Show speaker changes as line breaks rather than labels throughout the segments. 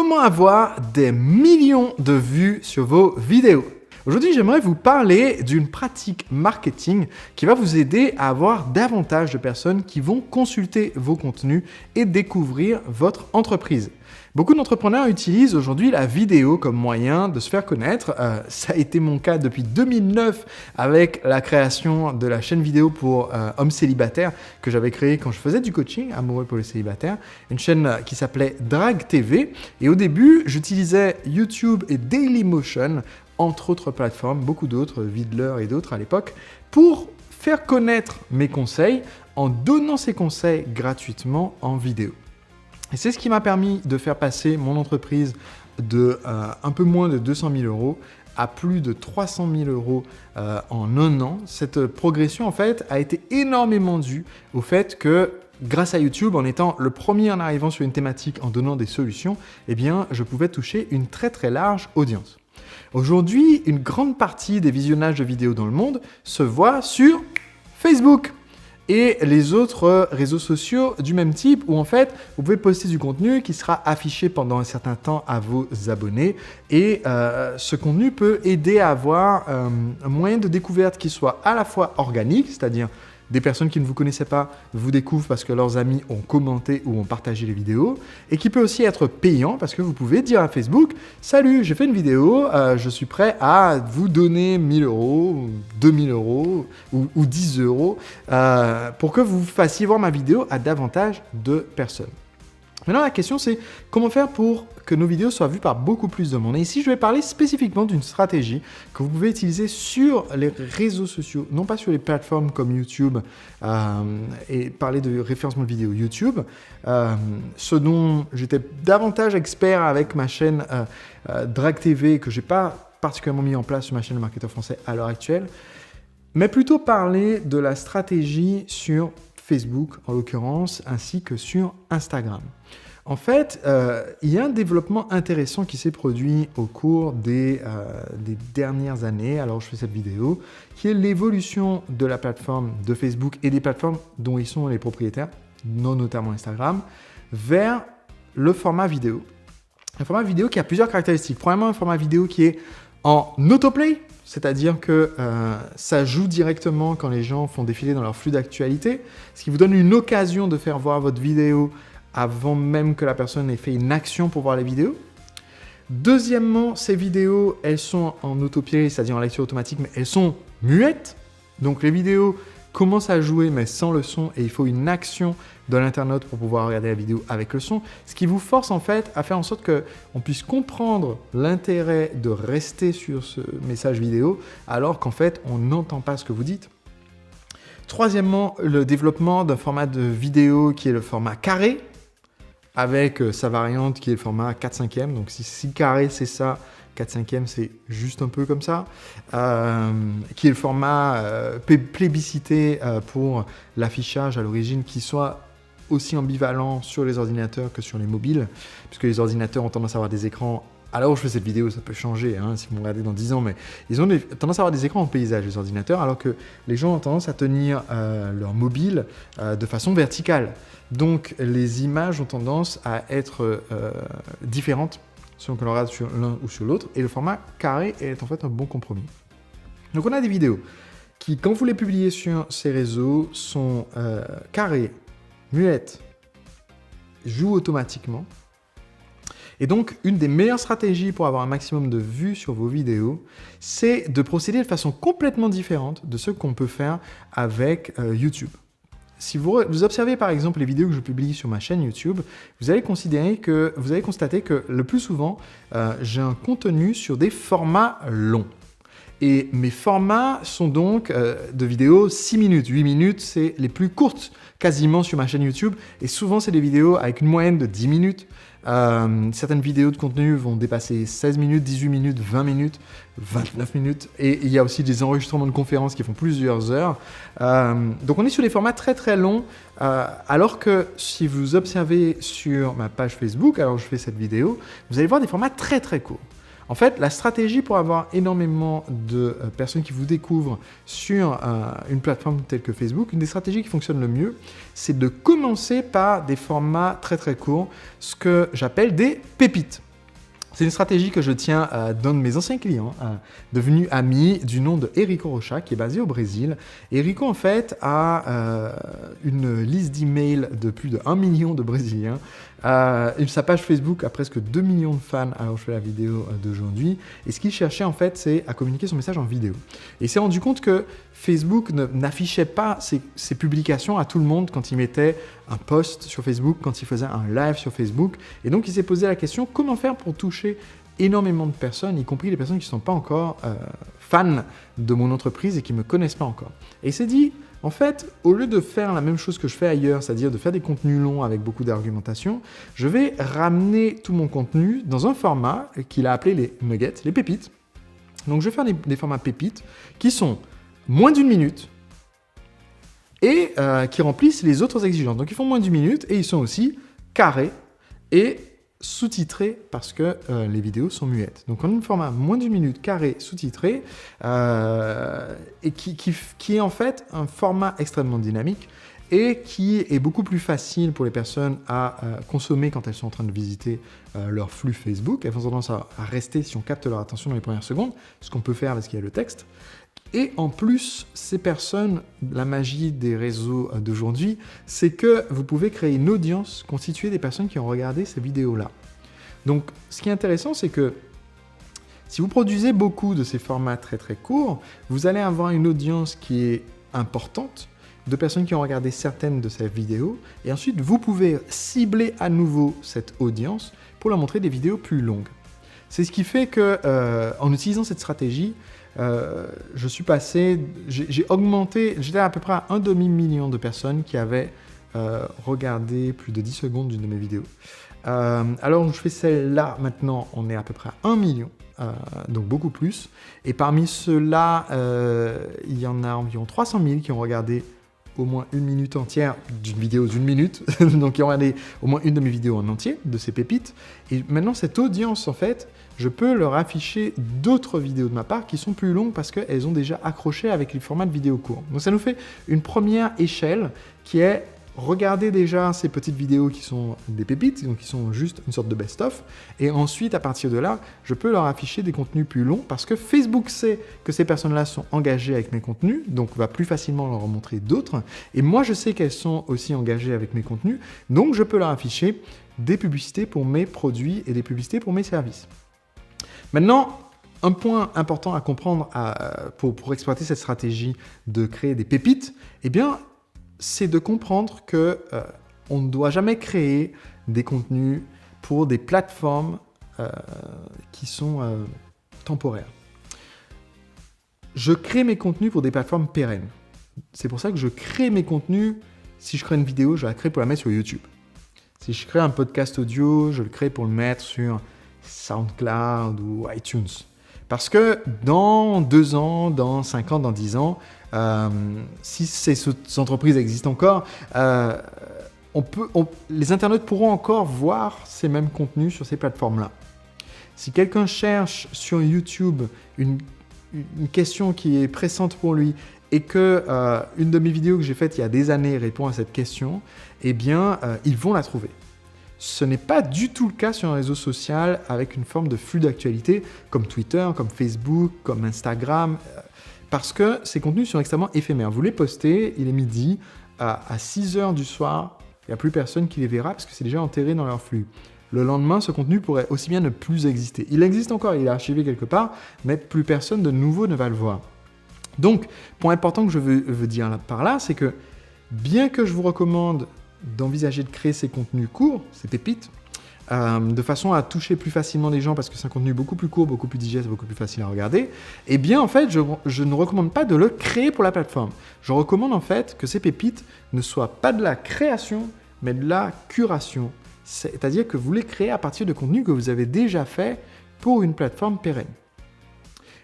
Comment avoir des millions de vues sur vos vidéos? Aujourd'hui, j'aimerais vous parler d'une pratique marketing qui va vous aider à avoir davantage de personnes qui vont consulter vos contenus et découvrir votre entreprise. Beaucoup d'entrepreneurs utilisent aujourd'hui la vidéo comme moyen de se faire connaître. Ça a été mon cas depuis 2009 avec la création de la chaîne vidéo pour hommes célibataires que j'avais créée quand je faisais du coaching amoureux pour les célibataires. Une chaîne qui s'appelait Drag TV. Et au début, j'utilisais YouTube et Dailymotion, entre autres plateformes, beaucoup d'autres, Vidler et d'autres à l'époque, pour faire connaître mes conseils en donnant ces conseils gratuitement en vidéo. Et c'est ce qui m'a permis de faire passer mon entreprise de un peu moins de 200 000 euros à plus de 300 000 euros en un an. Cette progression, en fait, a été énormément due au fait que grâce à YouTube, en étant le premier en arrivant sur une thématique, en donnant des solutions, eh bien, je pouvais toucher une très très large audience. Aujourd'hui, une grande partie des visionnages de vidéos dans le monde se voit sur Facebook et les autres réseaux sociaux du même type où en fait, vous pouvez poster du contenu qui sera affiché pendant un certain temps à vos abonnés et ce contenu peut aider à avoir un moyen de découverte qui soit à la fois organique, c'est-à-dire des personnes qui ne vous connaissaient pas vous découvrent parce que leurs amis ont commenté ou ont partagé les vidéos et qui peut aussi être payant parce que vous pouvez dire à Facebook « Salut, j'ai fait une vidéo, je suis prêt à vous donner 1 000 euros, 2 000 euros ou 10 euros pour que vous fassiez voir ma vidéo à davantage de personnes. » Maintenant, la question, c'est comment faire pour que nos vidéos soient vues par beaucoup plus de monde. Et ici, je vais parler spécifiquement d'une stratégie que vous pouvez utiliser sur les réseaux sociaux, non pas sur les plateformes comme YouTube et parler de référencement de vidéos YouTube, ce dont j'étais davantage expert avec ma chaîne Drag TV que je n'ai pas particulièrement mis en place sur ma chaîne de marketeur français à l'heure actuelle, mais plutôt parler de la stratégie sur Facebook en l'occurrence, ainsi que sur Instagram. En fait, il y a un développement intéressant qui s'est produit au cours des dernières années, alors je fais cette vidéo, qui est l'évolution de la plateforme de Facebook et des plateformes dont ils sont les propriétaires, notamment Instagram, vers le format vidéo. Un format vidéo qui a plusieurs caractéristiques. Premièrement, un format vidéo qui est en autoplay, c'est-à-dire que ça joue directement quand les gens font défiler dans leur flux d'actualité, ce qui vous donne une occasion de faire voir votre vidéo avant même que la personne ait fait une action pour voir les vidéos. Deuxièmement, ces vidéos, elles sont en autoplay, c'est-à-dire en lecture automatique, mais elles sont muettes. Donc les vidéos commencent à jouer mais sans le son et il faut une action de l'internaute pour pouvoir regarder la vidéo avec le son, ce qui vous force en fait à faire en sorte qu'on puisse comprendre l'intérêt de rester sur ce message vidéo alors qu'en fait on n'entend pas ce que vous dites. Troisièmement, le développement d'un format de vidéo qui est le format carré avec sa variante qui est le format 4/5e. Donc si carré c'est ça, 4/5e c'est juste un peu comme ça, qui est le format plébiscité pour l'affichage à l'origine qui soit aussi ambivalent sur les ordinateurs que sur les mobiles, puisque les ordinateurs ont tendance à avoir des écrans. Alors où je fais cette vidéo, ça peut changer si vous me regardez dans 10 ans, mais ils ont tendance à avoir des écrans en paysage, les ordinateurs, alors que les gens ont tendance à tenir leur mobile de façon verticale. Donc les images ont tendance à être différentes selon qu'on le regarde sur l'un ou sur l'autre, et le format carré est en fait un bon compromis. Donc on a des vidéos qui, quand vous les publiez sur ces réseaux, sont carrées, muettes, jouent automatiquement. Et donc, une des meilleures stratégies pour avoir un maximum de vues sur vos vidéos, c'est de procéder de façon complètement différente de ce qu'on peut faire avec YouTube. Si vous observez par exemple les vidéos que je publie sur ma chaîne YouTube, vous allez constater que le plus souvent, j'ai un contenu sur des formats longs. Et mes formats sont donc de vidéos 6 minutes, 8 minutes, c'est les plus courtes quasiment sur ma chaîne YouTube. Et souvent, c'est des vidéos avec une moyenne de 10 minutes. Certaines vidéos de contenu vont dépasser 16 minutes, 18 minutes, 20 minutes, 29 minutes. Et il y a aussi des enregistrements de conférences qui font plusieurs heures. Donc, on est sur des formats très, très longs. Alors que si vous observez sur ma page Facebook, alors je fais cette vidéo, vous allez voir des formats très, très courts. En fait, la stratégie pour avoir énormément de personnes qui vous découvrent sur une plateforme telle que Facebook, une des stratégies qui fonctionne le mieux, c'est de commencer par des formats très très courts, ce que j'appelle des pépites. C'est une stratégie que je tiens d'un de mes anciens clients, devenu ami, du nom de Erico Rocha, qui est basé au Brésil. Erico, en fait, a une liste d'emails de plus de 1 million de Brésiliens. Sa page Facebook a presque 2 millions de fans alors que je fais la vidéo d'aujourd'hui. Et ce qu'il cherchait, en fait, c'est à communiquer son message en vidéo. Et il s'est rendu compte que Facebook n'affichait pas ses publications à tout le monde quand il mettait un post sur Facebook, quand il faisait un live sur Facebook. Et donc, il s'est posé la question, comment faire pour toucher énormément de personnes, y compris les personnes qui ne sont pas encore fans de mon entreprise et qui ne me connaissent pas encore. Et il s'est dit, en fait, au lieu de faire la même chose que je fais ailleurs, c'est-à-dire de faire des contenus longs avec beaucoup d'argumentation, je vais ramener tout mon contenu dans un format qu'il a appelé les nuggets, les pépites. Donc, je vais faire des formats pépites qui sont moins d'1 minute et qui remplissent les autres exigences. Donc, ils font moins d'1 minute et ils sont aussi carrés et sous-titrés parce que les vidéos sont muettes. Donc, on a un format moins d'1 minute, carré, sous-titré et qui est en fait un format extrêmement dynamique et qui est beaucoup plus facile pour les personnes à consommer quand elles sont en train de visiter leur flux Facebook. Elles ont tendance à rester si on capte leur attention dans les premières secondes, ce qu'on peut faire parce qu'il y a le texte. Et en plus, ces personnes, la magie des réseaux d'aujourd'hui, c'est que vous pouvez créer une audience constituée des personnes qui ont regardé ces vidéos-là. Donc, ce qui est intéressant, c'est que si vous produisez beaucoup de ces formats très très courts, vous allez avoir une audience qui est importante, de personnes qui ont regardé certaines de ces vidéos, et ensuite vous pouvez cibler à nouveau cette audience pour leur montrer des vidéos plus longues. C'est ce qui fait que, en utilisant cette stratégie, j'ai augmenté, j'étais à peu près à 1 demi-million de personnes qui avaient regardé plus de 10 secondes d'une de mes vidéos. Alors je fais celle-là, maintenant on est à peu près à 1 million, donc beaucoup plus. Et parmi ceux-là, il y en a environ 300 000 qui ont regardé au moins 1 minute entière d'une vidéo d'1 minute, donc ils ont regardé au moins une de mes vidéos en entier, de ces pépites. Et maintenant, cette audience, en fait, je peux leur afficher d'autres vidéos de ma part qui sont plus longues parce qu'elles ont déjà accroché avec les formats de vidéos courts. Donc ça nous fait une première échelle qui est regarder déjà ces petites vidéos qui sont des pépites, donc qui sont juste une sorte de best-of. Et ensuite, à partir de là, je peux leur afficher des contenus plus longs parce que Facebook sait que ces personnes-là sont engagées avec mes contenus, donc va plus facilement leur en montrer d'autres. Et moi, je sais qu'elles sont aussi engagées avec mes contenus, donc je peux leur afficher des publicités pour mes produits et des publicités pour mes services. Maintenant, un point important à comprendre pour exploiter cette stratégie de créer des pépites, eh bien, c'est de comprendre que on ne doit jamais créer des contenus pour des plateformes qui sont temporaires. Je crée mes contenus pour des plateformes pérennes. C'est pour ça que je crée mes contenus. Si je crée une vidéo, je la crée pour la mettre sur YouTube. Si je crée un podcast audio, je le crée pour le mettre sur SoundCloud ou iTunes. Parce que dans 2 ans, dans 5 ans, dans 10 ans, si ces entreprises existent encore, les internautes pourront encore voir ces mêmes contenus sur ces plateformes-là. Si quelqu'un cherche sur YouTube une question qui est pressante pour lui et que une de mes vidéos que j'ai faites il y a des années répond à cette question, eh bien, ils vont la trouver. Ce n'est pas du tout le cas sur un réseau social avec une forme de flux d'actualité comme Twitter, comme Facebook, comme Instagram, parce que ces contenus sont extrêmement éphémères. Vous les postez, il est midi, à 6 h du soir, il n'y a plus personne qui les verra parce que c'est déjà enterré dans leur flux. Le lendemain, ce contenu pourrait aussi bien ne plus exister. Il existe encore, il est archivé quelque part, mais plus personne de nouveau ne va le voir. Donc, point important que je veux dire par là, c'est que bien que je vous recommande d'envisager de créer ces contenus courts, ces pépites, de façon à toucher plus facilement les gens parce que c'est un contenu beaucoup plus court, beaucoup plus digeste, beaucoup plus facile à regarder, eh bien en fait, je ne recommande pas de le créer pour la plateforme. Je recommande en fait que ces pépites ne soient pas de la création, mais de la curation. C'est-à-dire que vous les créez à partir de contenus que vous avez déjà fait pour une plateforme pérenne.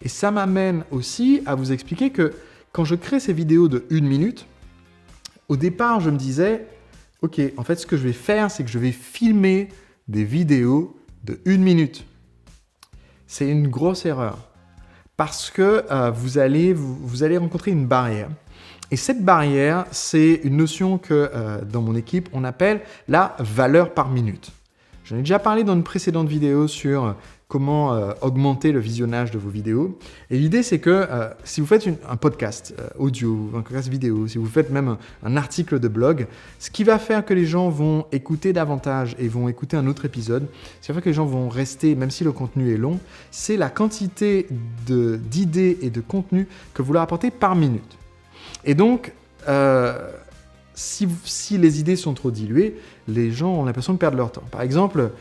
Et ça m'amène aussi à vous expliquer que quand je crée ces vidéos de 1 minute, au départ, je me disais, ok, en fait, ce que je vais faire, c'est que je vais filmer des vidéos de 1 minute. C'est une grosse erreur parce que vous allez rencontrer une barrière. Et cette barrière, c'est une notion que dans mon équipe, on appelle la valeur par minute. J'en ai déjà parlé dans une précédente vidéo sur comment augmenter le visionnage de vos vidéos. Et l'idée, c'est que si vous faites un podcast audio, un podcast vidéo, si vous faites même un article de blog, ce qui va faire que les gens vont écouter davantage et vont écouter un autre épisode, ce qui va faire que les gens vont rester, même si le contenu est long, c'est la quantité d'idées et de contenu que vous leur apportez par minute. Et donc, si les idées sont trop diluées, les gens ont l'impression de perdre leur temps. Par exemple,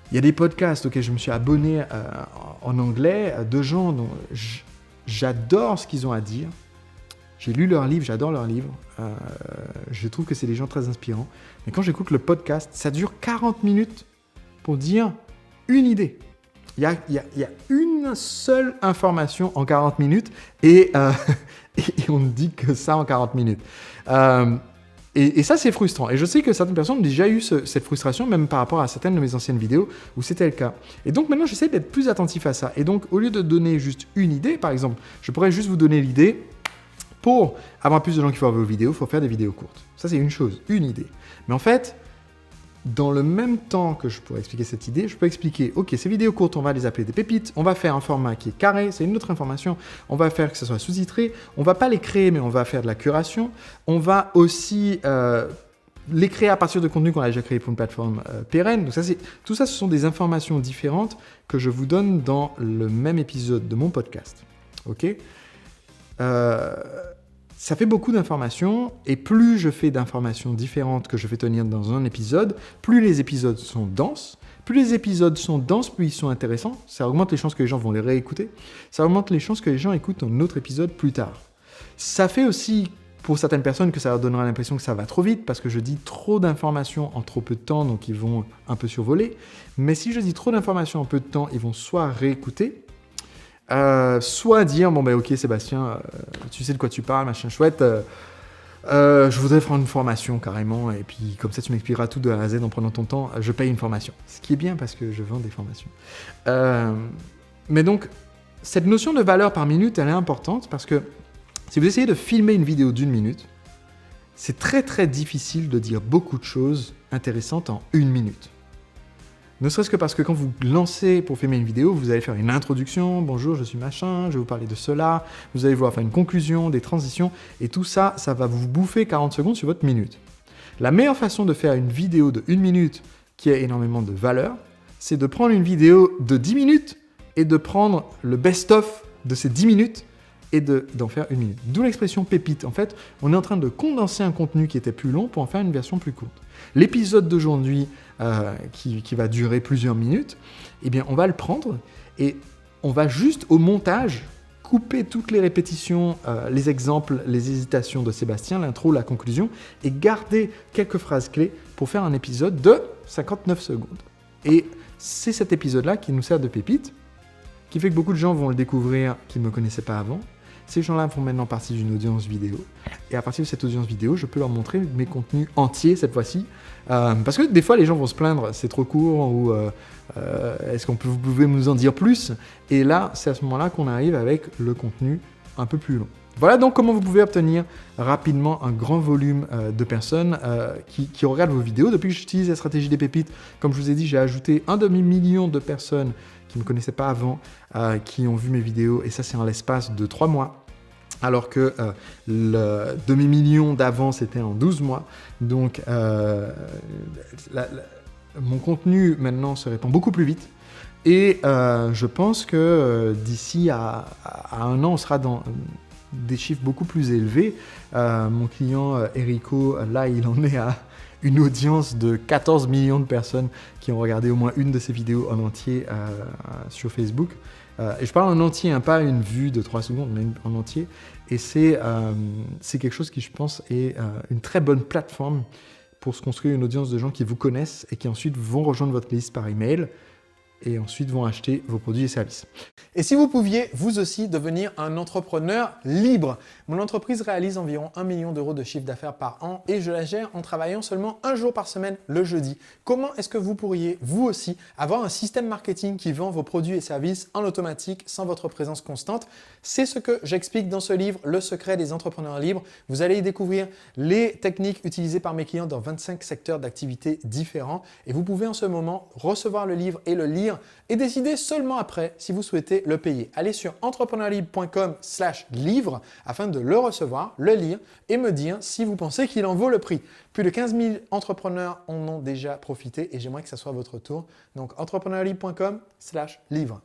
il y a des podcasts auxquels je me suis abonné en anglais, de gens dont j'adore ce qu'ils ont à dire. J'ai lu leurs livres, j'adore leurs livres. Je trouve que c'est des gens très inspirants. Mais quand j'écoute le podcast, ça dure 40 minutes pour dire une idée. Il y a une seule information en 40 minutes et on ne dit que ça en 40 minutes. Et ça, c'est frustrant. Et je sais que certaines personnes ont déjà eu cette frustration, même par rapport à certaines de mes anciennes vidéos où c'était le cas. Et donc maintenant, j'essaie d'être plus attentif à ça. Et donc, au lieu de donner juste une idée, par exemple, je pourrais juste vous donner l'idée. Pour avoir plus de gens qui font vos vidéos, il faut faire des vidéos courtes. Ça, c'est une chose, une idée. Mais en fait, dans le même temps que je pourrais expliquer cette idée, je peux expliquer, ok, ces vidéos courtes, on va les appeler des pépites, on va faire un format qui est carré, c'est une autre information, on va faire que ça soit sous-titré, on va pas les créer, mais on va faire de la curation, on va aussi les créer à partir de contenus qu'on a déjà créé pour une plateforme pérenne. Donc tout ça, ce sont des informations différentes que je vous donne dans le même épisode de mon podcast. Ok ? Ça fait beaucoup d'informations, et plus je fais d'informations différentes que je fais tenir dans un épisode, plus les épisodes sont denses. Plus les épisodes sont denses, plus ils sont intéressants. Ça augmente les chances que les gens vont les réécouter. Ça augmente les chances que les gens écoutent un autre épisode plus tard. Ça fait aussi, pour certaines personnes, que ça leur donnera l'impression que ça va trop vite, parce que je dis trop d'informations en trop peu de temps, donc ils vont un peu survoler. Mais si je dis trop d'informations en peu de temps, ils vont soit réécouter, soit dire bon ben ok Sébastien, tu sais de quoi tu parles, machin chouette, je voudrais faire une formation carrément, et puis comme ça tu m'expliqueras tout de A à Z en prenant ton temps, je paye une formation. Ce qui est bien parce que je vends des formations. Mais donc cette notion de valeur par minute, elle est importante parce que si vous essayez de filmer une vidéo d'1 minute, c'est très très difficile de dire beaucoup de choses intéressantes en 1 minute. Ne serait-ce que parce que quand vous lancez pour filmer une vidéo, vous allez faire une introduction, bonjour, je suis machin, je vais vous parler de cela, vous allez voir faire une conclusion, des transitions, et tout ça, ça va vous bouffer 40 secondes sur votre minute. La meilleure façon de faire une vidéo de 1 minute qui a énormément de valeur, c'est de prendre une vidéo de 10 minutes et de prendre le best-of de ces 10 minutes et d'en faire 1 minute. D'où l'expression pépite. En fait, on est en train de condenser un contenu qui était plus long pour en faire une version plus courte. L'épisode d'aujourd'hui, qui va durer plusieurs minutes, eh bien, on va le prendre et on va juste au montage couper toutes les répétitions, les exemples, les hésitations de Sébastien, l'intro, la conclusion, et garder quelques phrases clés pour faire un épisode de 59 secondes. Et c'est cet épisode-là qui nous sert de pépite, qui fait que beaucoup de gens vont le découvrir qui ne me connaissaient pas avant. Ces gens-là font maintenant partie d'une audience vidéo. Et à partir de cette audience vidéo, je peux leur montrer mes contenus entiers cette fois-ci. Parce que des fois, les gens vont se plaindre, c'est trop court, ou est-ce que vous pouvez nous en dire plus ? Et là, c'est à ce moment-là qu'on arrive avec le contenu un peu plus long. Voilà donc comment vous pouvez obtenir rapidement un grand volume de personnes qui regardent vos vidéos. Depuis que j'utilise la stratégie des pépites, comme je vous ai dit, j'ai ajouté 1 demi-million de personnes qui ne me connaissaient pas avant, qui ont vu mes vidéos, et ça c'est en l'espace de 3 mois. Alors que le demi-million d'avant, c'était en 12 mois. Donc, mon contenu, maintenant, se répand beaucoup plus vite. Et je pense que d'ici à 1 an, on sera dans des chiffres beaucoup plus élevés. Mon client, Erico, là, il en est à une audience de 14 millions de personnes qui ont regardé au moins une de ses vidéos en entier sur Facebook. Et je parle en entier, hein, pas une vue de 3 secondes, mais en entier. Et c'est quelque chose qui, je pense, est une très bonne plateforme pour se construire une audience de gens qui vous connaissent et qui ensuite vont rejoindre votre liste par email. et ensuite vont acheter vos produits et services. Et si vous pouviez, vous aussi, devenir un entrepreneur libre. Mon entreprise réalise environ 1 million d'euros de chiffre d'affaires par an et je la gère en travaillant seulement un jour par semaine, le jeudi. Comment est-ce que vous pourriez, vous aussi, avoir un système marketing qui vend vos produits et services en automatique sans votre présence constante? C'est ce que j'explique dans ce livre, Le secret des entrepreneurs libres. Vous allez y découvrir les techniques utilisées par mes clients dans 25 secteurs d'activité différents et vous pouvez en ce moment recevoir le livre et le lire et décider seulement après si vous souhaitez le payer. Allez sur entrepreneurlibre.com/livre afin de le recevoir, le lire et me dire si vous pensez qu'il en vaut le prix. Plus de 15 000 entrepreneurs en ont déjà profité et j'aimerais que ça soit votre tour. Donc entrepreneurlibre.com/livre.